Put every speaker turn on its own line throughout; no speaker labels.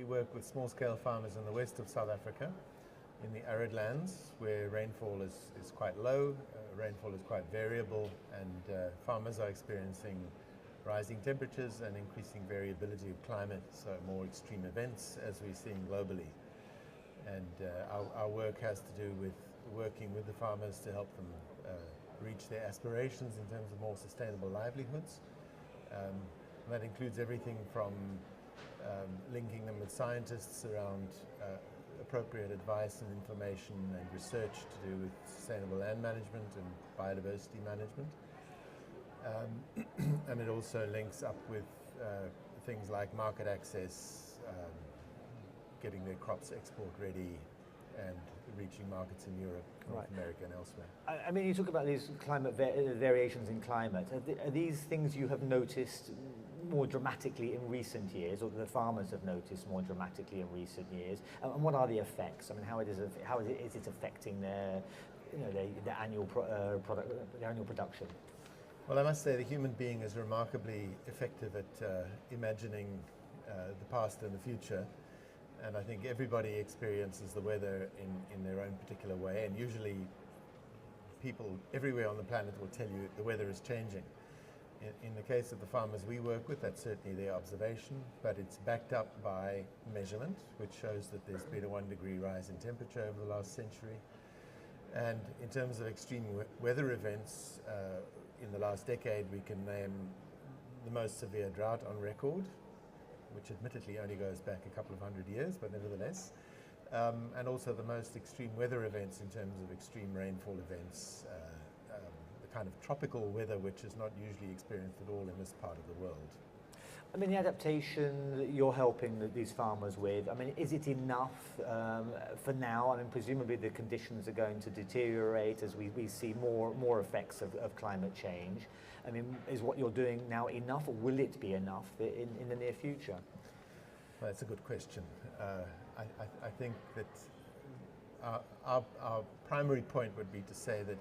we work with small-scale farmers in the west of South Africa, in the arid lands where rainfall is quite low, rainfall is quite variable, and farmers are experiencing rising temperatures and increasing variability of climate, so more extreme events as we're seeing globally. And our work has to do with working with the farmers to help them reach their aspirations in terms of more sustainable livelihoods. That includes everything from linking them with scientists around appropriate advice and information and research to do with sustainable land management and biodiversity management. And it also links up with things like market access, getting their crops export ready, and reaching markets in Europe, North America and elsewhere.
I mean, you talk about these climate variations in climate. Are these things you have noticed more dramatically in recent years, or the farmers have noticed more dramatically in recent years? And what are the effects? I mean, how is it affecting their, their annual production?
Well, I must say the human being is remarkably effective at imagining the past and the future. And I think everybody experiences the weather in their own particular way, and usually people everywhere on the planet will tell you the weather is changing. In the case of the farmers we work with, that's certainly their observation, but it's backed up by measurement, which shows that there's been a 1 degree rise in temperature over the last century. And in terms of extreme weather events, in the last decade we can name the most severe drought on record, which admittedly only goes back a couple of 100 years, but nevertheless, and also the most extreme weather events in terms of extreme rainfall events, the kind of tropical weather which is not usually experienced at all in this part of the world.
I mean, the adaptation that you're helping these farmers with, I mean, is it enough for now? I mean, presumably the conditions are going to deteriorate as we see more effects of climate change. I mean, is what you're doing now enough, or will it be enough in the near future?
Well, that's a good question. I think that our primary point would be to say that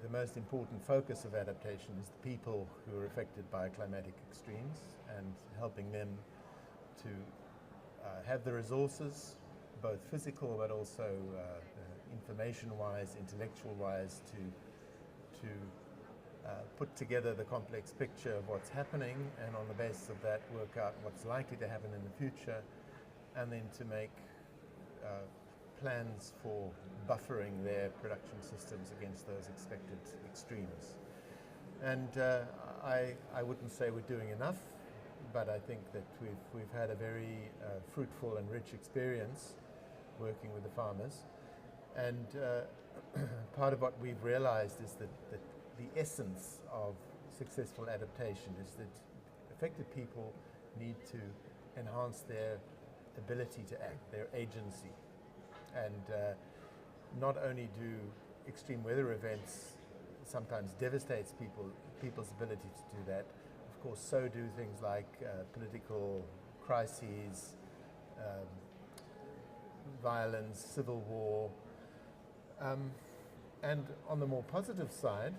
the most important focus of adaptation is the people who are affected by climatic extremes, and helping them to have the resources, both physical but also information-wise, intellectual-wise, to put together the complex picture of what's happening, and on the basis of that work out what's likely to happen in the future, and then to make plans for buffering their production systems against those expected extremes. And I wouldn't say we're doing enough, but I think that we've had a very fruitful and rich experience working with the farmers. And part of what we've realized is that the essence of successful adaptation is that affected people need to enhance their ability to act, their agency. And not only do extreme weather events sometimes devastates people's ability to do that, of course, so do things like political crises, violence, civil war. And on the more positive side,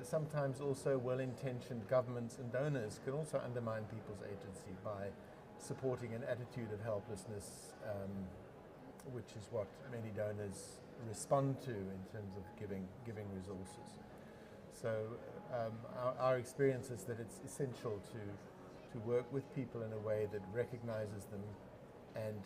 sometimes also well-intentioned governments and donors can also undermine people's agency by supporting an attitude of helplessness, which is what many donors respond to in terms of giving resources. So our experience is that it's essential to work with people in a way that recognizes them and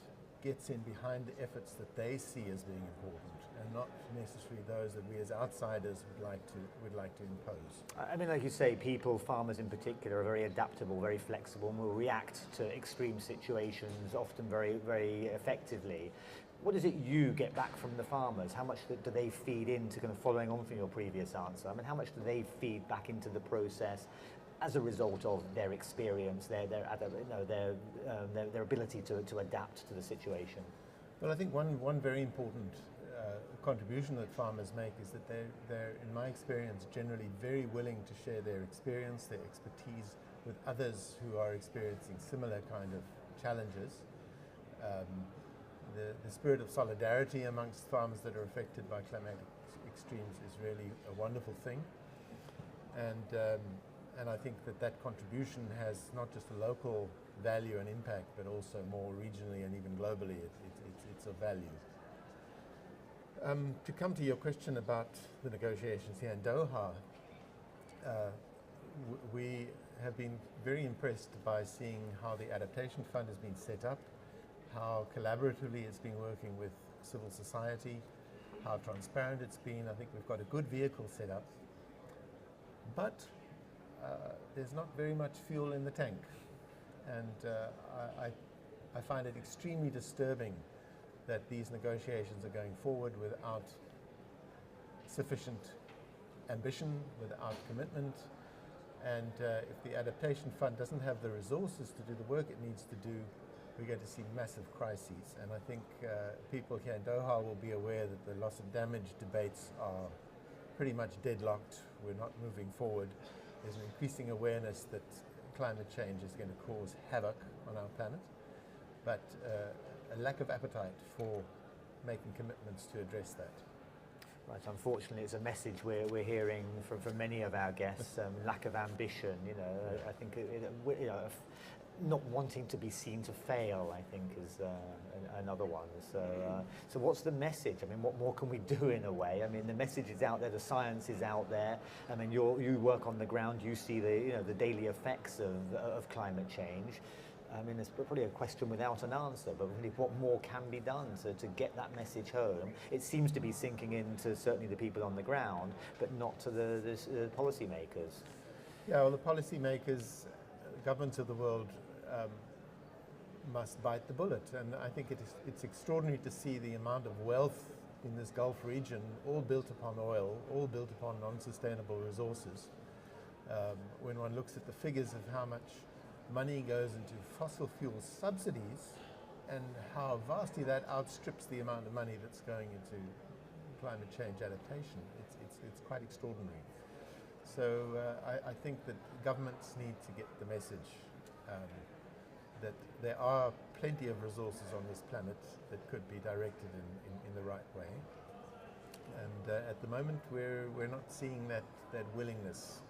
gets in behind the efforts that they see as being important, and not necessarily those that we as outsiders would like to impose.
I mean, like you say, people, farmers in particular, are very adaptable, very flexible, and will react to extreme situations often very, very effectively. What is it you get back from the farmers? How much do they feed into, kind of following on from your previous answer? I mean, how much do they feed back into the process as a result of their experience, their ability to adapt to the situation?
Well, I think one very important contribution that farmers make is that they're, in my experience, generally very willing to share their experience, their expertise with others who are experiencing similar kind of challenges. The spirit of solidarity amongst farmers that are affected by climatic extremes is really a wonderful thing. And I think that contribution has not just a local value and impact, but also more regionally and even globally, it's of value. To come to your question about the negotiations here in Doha, we have been very impressed by seeing how the Adaptation Fund has been set up, how collaboratively it's been working with civil society, how transparent it's been. I think we've got a good vehicle set up, but there's not very much fuel in the tank. And I find it extremely disturbing that these negotiations are going forward without sufficient ambition, without commitment. And if the Adaptation Fund doesn't have the resources to do the work it needs to do, we're going to see massive crises. And I think people here in Doha will be aware that the loss of damage debates are pretty much deadlocked. We're not moving forward. There's an increasing awareness that climate change is going to cause havoc on our planet, but a lack of appetite for making commitments to address that.
Right, unfortunately, it's a message we're hearing from many of our guests. Lack of ambition. I think not wanting to be seen to fail, I think, is another one. So what's the message? I mean, what more can we do in a way? I mean, the message is out there, the science is out there. I mean, you work on the ground, you see the daily effects of climate change. I mean, it's probably a question without an answer, but really what more can be done to get that message home? It seems to be sinking into certainly the people on the ground, but not to the policymakers.
Yeah, well, the policymakers, governments of the world must bite the bullet, and I think it's extraordinary to see the amount of wealth in this Gulf region, all built upon oil, all built upon non-sustainable resources. When one looks at the figures of how much money goes into fossil fuel subsidies and how vastly that outstrips the amount of money that's going into climate change adaptation, it's quite extraordinary. So I think that governments need to get the message that there are plenty of resources on this planet that could be directed in the right way. And at the moment we're not seeing that willingness